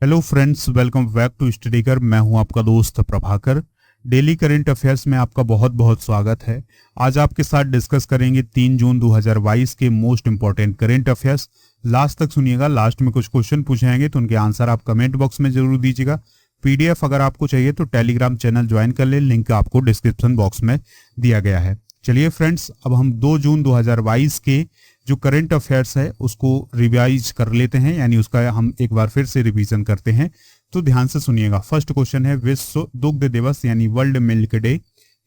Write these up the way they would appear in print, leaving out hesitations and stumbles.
Hello friends, welcome back to StudyKar. मैं हूं आपका दोस्त प्रभाकर। डेली करंट अफेयर्स में आपका बहुत बहुत स्वागत है। आज आपके साथ डिस्कस करेंगे 3 जून 2022 के most important current affairs. Last तक सुनिएगा, लास्ट में कुछ क्वेश्चन पूछे जाएंगे तो उनके आंसर आप कमेंट बॉक्स में जरूर दीजिएगा। पीडीएफ अगर आपको चाहिए तो टेलीग्राम चैनल ज्वाइन कर ले, लिंक आपको डिस्क्रिप्शन बॉक्स में दिया गया है। चलिए फ्रेंड्स, अब हम 2 जून 2022 के जो करंट अफेयर्स है उसको रिवाइज कर लेते हैं, यानी उसका हम एक बार फिर से रिवीजन करते हैं। तो ध्यान से सुनिएगा। फर्स्ट क्वेश्चन है, विश्व दुग्ध दिवस यानी वर्ल्ड मिल्क डे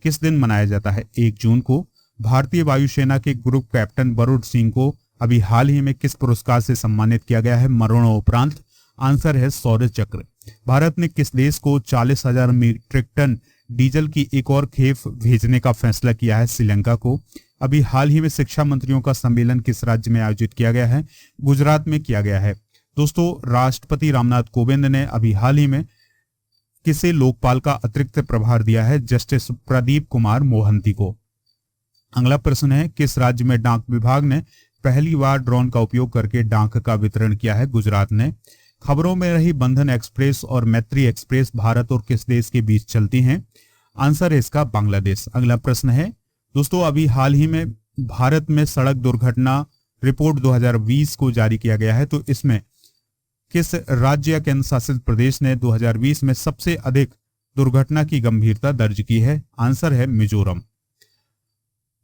किस दिन मनाया जाता है? 1 जून को। भारतीय वायुसेना के ग्रुप कैप्टन वरुण सिंह को अभी हाल ही में किस पुरस्कार से सम्मानित किया गया है मरणोपरांत? आंसर है शौर्य चक्र। भारत ने किस देश को 40,000 मीट्रिक टन डीजल की एक और खेप भेजने का फैसला किया है? श्रीलंका को। अभी हाल ही में शिक्षा मंत्रियों का सम्मेलन किस राज्य में आयोजित किया गया है? गुजरात में किया गया है। दोस्तों, राष्ट्रपति रामनाथ कोविंद ने अभी हाल ही में किसे लोकपाल का अतिरिक्त प्रभार दिया है? जस्टिस प्रदीप कुमार मोहंती को। अगला प्रश्न है, किस राज्य में डाक विभाग ने पहली बार ड्रोन का उपयोग करके डाक का वितरण किया है? गुजरात ने। खबरों में रही बंधन एक्सप्रेस और मैत्री एक्सप्रेस भारत और किस देश के बीच चलती हैं? आंसर है इसका बांग्लादेश। अगला प्रश्न है दोस्तों, अभी हाल ही में भारत में सड़क दुर्घटना रिपोर्ट 2020 को जारी किया गया है, तो इसमें किस राज्य या केंद्र शासित प्रदेश ने 2020 में सबसे अधिक दुर्घटना की गंभीरता दर्ज की है? आंसर है मिजोरम।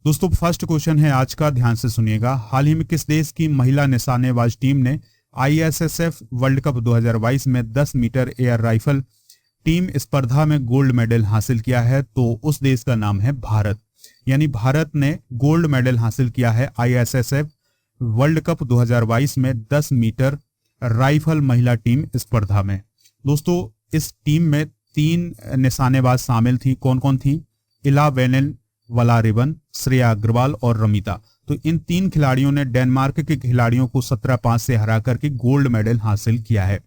दोस्तों, फर्स्ट क्वेश्चन है आज का, ध्यान से सुनिएगा। हाल ही में किस देश की महिला निशानेबाज टीम ने ISSF वर्ल्ड कप 2022 में 10 मीटर एयर राइफल टीम स्पर्धा में गोल्ड मेडल हासिल किया है? तो उस देश का नाम है भारत। यानी भारत ने गोल्ड मेडल हासिल किया है ISSF वर्ल्ड कप 2022 में 10 मीटर राइफल महिला टीम स्पर्धा में। दोस्तों, इस टीम में 3 निशानेबाज शामिल थी। कौन कौन थी? इला वेनेल वलारिवन, श्रेया अग्रवाल और रमिता। तो इन 3 खिलाड़ियों ने डेनमार्क के खिलाड़ियों को 17-5 से हरा करके गोल्ड मेडल हासिल किया है।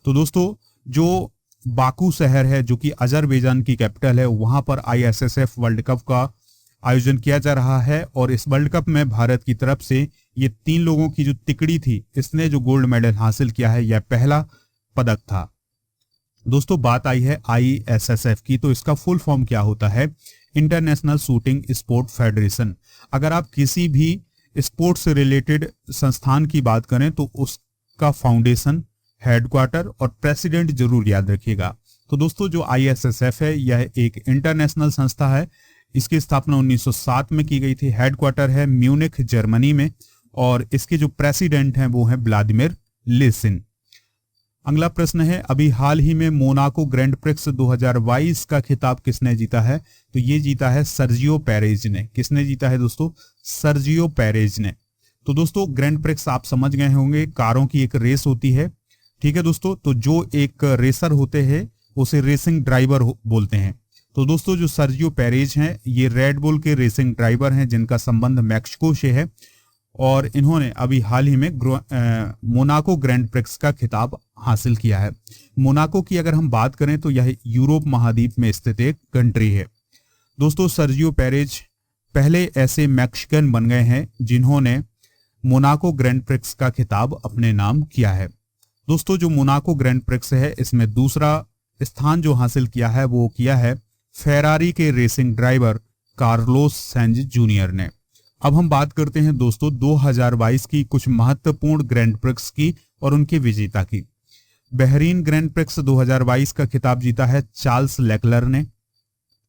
तो दोस्तों, जो बाकू शहर है जो कि अजरबैजान की कैपिटल है, वहां पर ISSF वर्ल्ड कप का आयोजन किया जा रहा है और इस वर्ल्ड कप में भारत की तरफ से ये 3 लोगों की जो तिकड़ी थी, इसने जो गोल्ड मेडल हासिल किया है, यह पहला पदक था। दोस्तों, बात आई है ISSF की, तो इसका फुल फॉर्म क्या होता है? International shooting sport federation. अगर आप किसी भी स्पोर्ट्स से रिलेटेड संस्थान की बात करें तो उसका फाउंडेशन, हेडक्वार्टर और प्रेसिडेंट जरूर याद रखिएगा। तो दोस्तों, जो ISSF है यह एक इंटरनेशनल संस्था है। इसकी स्थापना 1907 में की गई थी। हेडक्वार्टर है म्यूनिख जर्मनी में और इसके जो प्रेसिडेंट हैं वो हैं व्लादिमीर लेसिन। अगला प्रश्न है, अभी हाल ही में मोनाको ग्रैंड प्रिक्स 2022 का खिताब किसने जीता है? तो ये जीता है सर्जियो पेरेज ने। किसने जीता है दोस्तों? सर्जियो पेरेज ने। तो दोस्तों, ग्रैंड प्रिक्स आप समझ गए होंगे, कारों की एक रेस होती है। ठीक है दोस्तों, तो जो एक रेसर होते हैं उसे रेसिंग ड्राइवर बोलते हैं। तो दोस्तों, जो सर्जियो पेरेज हैं ये रेड बुल के रेसिंग ड्राइवर हैं जिनका संबंध मैक्सिको से है और इन्होंने अभी हाल ही में मोनाको ग्रैंड प्रिक्स का खिताब हासिल किया है। मोनाको की अगर हम बात करें तो यह यूरोप महाद्वीप में स्थित एक कंट्री है। दोस्तों, सर्जियो पेरेज पहले ऐसे मैक्सिकन बन गए हैं जिन्होंने मोनाको ग्रैंड प्रिक्स का खिताब अपने नाम किया है। दोस्तों, जो मोनाको ग्रैंड प्रिक्स है इसमें दूसरा स्थान जो हासिल किया है वो किया है फेरारी के racing driver Carlos Sainz junior ने। अब हम बात करते हैं दोस्तों 2022 की कुछ महत्वपूर्ण ग्रैंड प्रिक्स की और उनके विजेता की। बहरीन ग्रैंड प्रिक्स 2022 का खिताब जीता है चार्ल्स लेक्लर ने।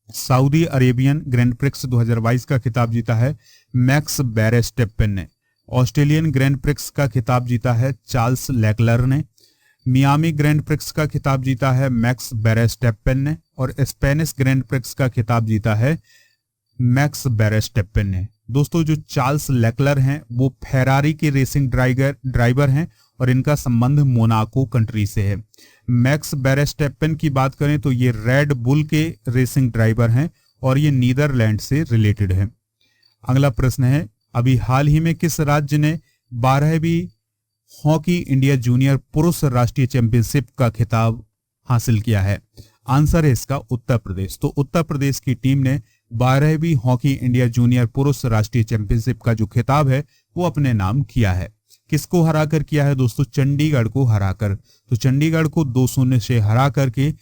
सऊदी अरेबियन ग्रैंड प्रिक्स 2022 का खिताब जीता है मैक्स वेरस्टेपेन ने। ऑस्ट्रेलियन ग्रैंड प्रिक्स का खिताब जीता है चार्ल्स लेक्लर ने। मियामी ग्रैंड प्रिक्स का खिताब जीता है मैक्स वेरस्टेपेन ने और स्पेनिश ग्रैंड प्रिक्स का खिताब जीता है मैक्स वेरस्टेपेन ने। दोस्तों, जो चार्ल्स लेक्लर हैं वो फेरारी के रेसिंग ड्राइवर हैं और इनका संबंध मोनाको कंट्री से है। मैक्स वेरस्टेपेन की बात करें तो ये रेड बुल के रेसिंग ड्राइवर हैं और ये नीदरलैंड से रिलेटेड है। अगला प्रश्न है, अभी हाल ही में किस राज्य ने 12वीं हॉकी इंडिया जूनियर पुरुष राष्ट्रीय चैंपियनशिप का खिताब हासिल किया है? आंसर है इसका उत्तर प्रदेश। तो उत्तर प्रदेश की टीम ने 12वीं हॉकी इंडिया जूनियर पुरुष राष्ट्रीय चैंपियनशिप का जो खिताब है वो अपने नाम किया है। किसको हराकर किया है दोस्तों? चंडीगढ़ को हराकर। तो चंडीगढ़ को 2-0 से हरा करके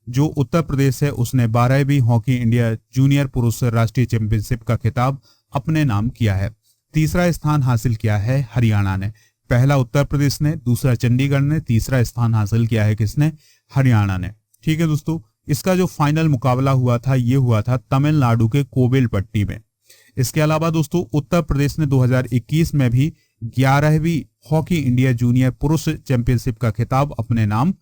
जो उत्तर प्रदेश है उसने 12वीं हॉकी इंडिया जूनियर पुरुष राष्ट्रीय चैंपियनशिप का खिताब अपने नाम किया है। तीसरा स्थान हासिल किया है हरियाणा ने। पहला उत्तर प्रदेश ने, दूसरा चंडीगढ़ ने, तीसरा स्थान हासिल किया है किसने? हरियाणा ने। ठीक है दोस्तों, इसका जो फाइनल मुकाबला हुआ था ये हुआ था तमिलनाडु के कोविलपट्टी में। इसके अलावा दोस्तों उत्तर प्रदेश ने 2021 में भी 11वीं हॉकी इंडिया जूनियर पुरुष चैंपियनशिप का खिताब अपने नाम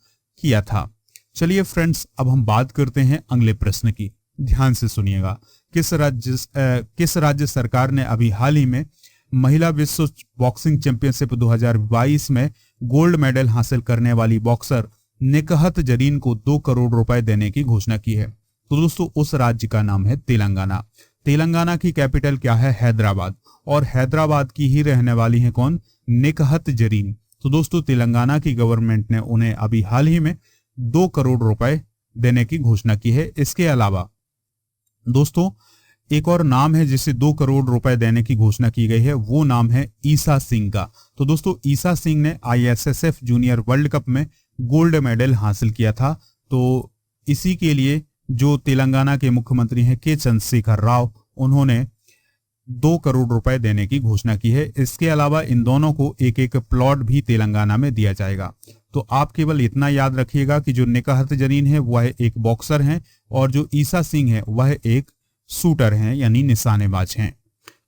किया था। चलिए फ्रेंड्स, अब हम बात करते हैं अगले प्रश्न की। ध्यान से सुनिएगा। किस राज्य सरकार ने अभी हाल ही में महिला विश्व बॉक्सिंग चैंपियनशिप 2022 में गोल्ड मेडल हासिल करने वाली बॉक्सर निकहत जरीन को 2 करोड़ रुपए देने की घोषणा की है? तो दोस्तों उस राज्य का नाम है तेलंगाना। तेलंगाना की कैपिटल क्या है? हैदराबाद। और हैदराबाद की ही रहने वाली है कौन? निकहत जरीन। तो दोस्तों तेलंगाना की गवर्नमेंट ने उन्हें अभी हाल ही में 2 करोड़ रुपए देने की घोषणा की है। इसके अलावा दोस्तों एक और नाम है जिसे 2 करोड़ रुपए देने की घोषणा की गई है, वो नाम है ईसा सिंह का। तो दोस्तों ईसा सिंह ने ISSF जूनियर वर्ल्ड कप में गोल्ड मेडल हासिल किया था। तो इसी के लिए जो तेलंगाना के मुख्यमंत्री हैं के चंद्रशेखर राव, उन्होंने 2 करोड़ रुपए देने की घोषणा की है। इसके अलावा इन दोनों को एक एक प्लॉट भी तेलंगाना में दिया जाएगा। तो आप केवल इतना याद रखिएगा कि जो निकहत जरीन है वह एक बॉक्सर हैं और जो ईसा सिंह है वह एक शूटर हैं यानी निशानेबाज हैं।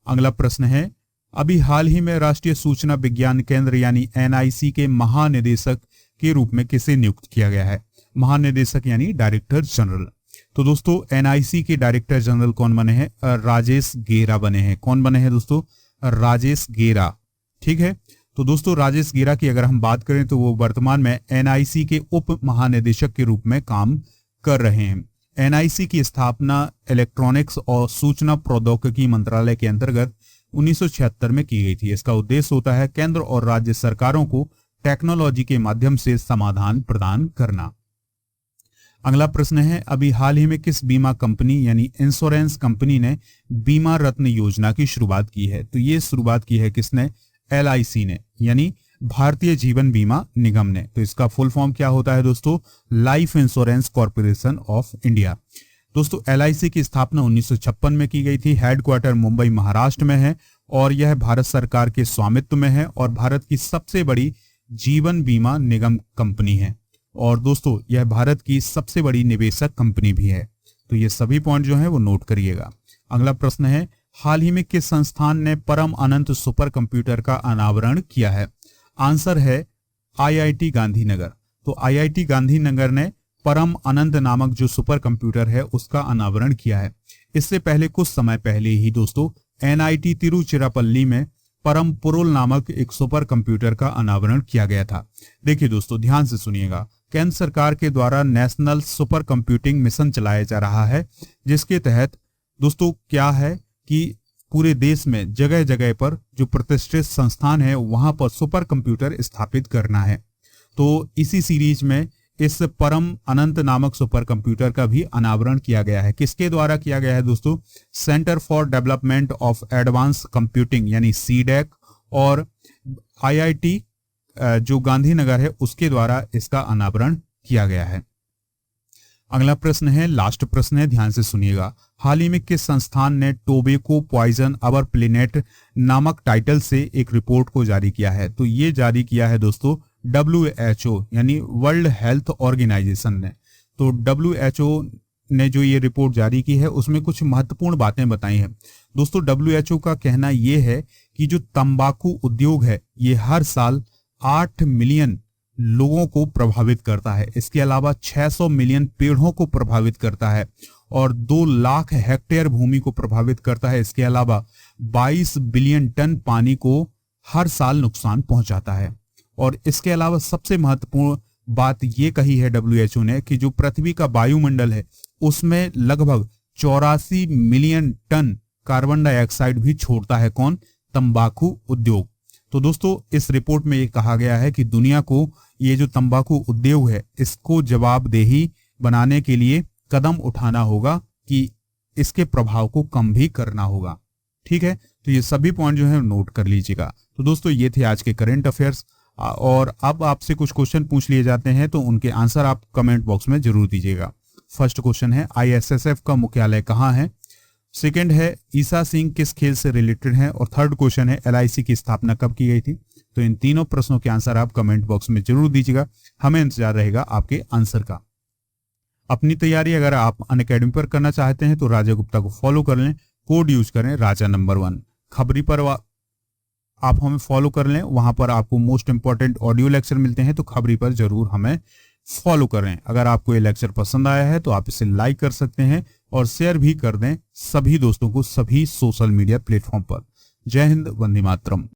अगला प्रश्न है, अभी हाल ही में राष्ट्रीय सूचना विज्ञान केंद्र यानी NIC के महानिदेशक के रूप में किसे नियुक्त किया गया है? महानिदेशक यानी डायरेक्टर जनरल। तो दोस्तों NIC के डायरेक्टर जनरल कौन बने हैं? राजेश गेरा बने हैं। कौन बने हैं दोस्तों? राजेश गेरा। ठीक है, तो दोस्तों राजेश गेरा की अगर हम बात करें तो वो वर्तमान में NIC के उप महानिदेशक के रूप में काम कर रहे हैं। NIC की स्थापना इलेक्ट्रॉनिक्स और सूचना प्रौद्योगिकी मंत्रालय के अंतर्गत 1976 में की गई थी। इसका उद्देश्य होता है केंद्र और राज्य सरकारों को टेक्नोलॉजी के माध्यम से समाधान प्रदान करना। अगला प्रश्न है, अभी हाल ही में किस बीमा कंपनी यानी इंश्योरेंस कंपनी ने बीमा रत्न योजना की शुरुआत की है? तो ये शुरुआत की है किसने? LIC ने, यानी भारतीय जीवन बीमा निगम ने। तो इसका फुल फॉर्म क्या होता है दोस्तों? Life insurance corporation of India. दोस्तों LIC की स्थापना 1956 में की गई थी। हेडक्वार्टर मुंबई महाराष्ट्र में है और यह भारत सरकार के स्वामित्व में है और भारत की सबसे बड़ी जीवन बीमा निगम कंपनी है। और दोस्तों यह भारत की सबसे बड़ी निवेशक कंपनी भी है। तो ये सभी पॉइंट जो है वो नोट करिएगा। अगला प्रश्न है, हाल ही में किस संस्थान ने परम अनंत सुपर कंप्यूटर का अनावरण किया है? आंसर है IIT गांधीनगर। तो IIT गांधीनगर ने परम अनंत नामक जो सुपर कंप्यूटर है उसका अनावरण किया है। इससे पहले कुछ समय पहले ही दोस्तों NIT तिरुचिरापल्ली में परम पुरुल नामक एक सुपर कंप्यूटर का अनावरण किया गया था। देखिए दोस्तों ध्यान से सुनिएगा, केंद्र सरकार के द्वारा नेशनल सुपर कंप्यूटिंग मिशन चलाया जा रहा है, जिसके तहत दोस्तों क्या है कि पूरे देश में जगह जगह पर जो प्रतिष्ठित संस्थान है वहां पर सुपर कंप्यूटर स्थापित करना है। तो इसी सीरीज में इस परम अनंत नामक सुपर कंप्यूटर का भी अनावरण किया गया है। किसके द्वारा किया गया है दोस्तों? Centre for development of advance computing यानी CDEC और IIT जो गांधीनगर है उसके द्वारा इसका अनावरण किया गया है। अगला प्रश्न है, लास्ट प्रश्न है, ध्यान से सुनिएगा। हाल ही में किस संस्थान ने टोबैको पॉइजन अवर प्लेनेट नामक टाइटल से एक रिपोर्ट को जारी किया है? तो ये जारी किया है दोस्तों WHO यानी वर्ल्ड हेल्थ ऑर्गेनाइजेशन ने। तो WHO ने जो ये रिपोर्ट जारी की है उसमें कुछ महत्वपूर्ण बातें बताई हैं। दोस्तों WHO का कहना ये है कि जो तंबाकू उद्योग है ये हर साल 8 मिलियन लोगों को प्रभावित करता है। इसके अलावा 600 मिलियन पेड़ों को प्रभावित करता है और 2 लाख हेक्टेयर भूमि को प्रभावित करता है। इसके अलावा 22 बिलियन टन पानी को हर साल नुकसान पहुंचाता है। और इसके अलावा सबसे महत्वपूर्ण बात ये कही है WHO ने कि जो पृथ्वी का वायुमंडल है उसमें लगभग 84 मिलियन टन कार्बन डाइऑक्साइड भी छोड़ता है। कौन? तंबाकू उद्योग। तो दोस्तों इस रिपोर्ट में ये कहा गया है कि दुनिया को ये जो तंबाकू उद्योग है इसको जवाबदेही बनाने के लिए कदम उठाना होगा कि इसके प्रभाव को कम भी करना होगा। ठीक है, तो ये सभी पॉइंट जो है नोट कर लीजिएगा। तो दोस्तों ये थे आज के करंट अफेयर्स, और अब आपसे कुछ क्वेश्चन पूछ लिए जाते हैं तो उनके आंसर आप कमेंट बॉक्स में जरूर दीजिएगा। फर्स्ट क्वेश्चन है ISSF का मुख्यालय कहाँ है। सेकंड है ईसा सिंह किस खेल से रिलेटेड है। और थर्ड क्वेश्चन है LIC की स्थापना कब की गई थी। तो इन तीनों प्रश्नों के आंसर आप कमेंट बॉक्स में जरूर दीजिएगा, हमें इंतजार रहेगा आपके आंसर का। अपनी तैयारी अगर आप अनअकैडमी पर करना चाहते हैं तो राजा गुप्ता को फॉलो कर लें, कोड यूज करें राजा नंबर 1। खबरी पर आप हमें फॉलो कर लें, वहां पर आपको मोस्ट इंपॉर्टेंट ऑडियो लेक्चर मिलते हैं, तो खबरी पर जरूर हमें फॉलो करें। अगर आपको ये लेक्चर पसंद आया है तो आप इसे लाइक कर सकते हैं और शेयर भी कर दें सभी दोस्तों को सभी सोशल मीडिया प्लेटफॉर्म पर। जय हिंद, वंदे मातरम।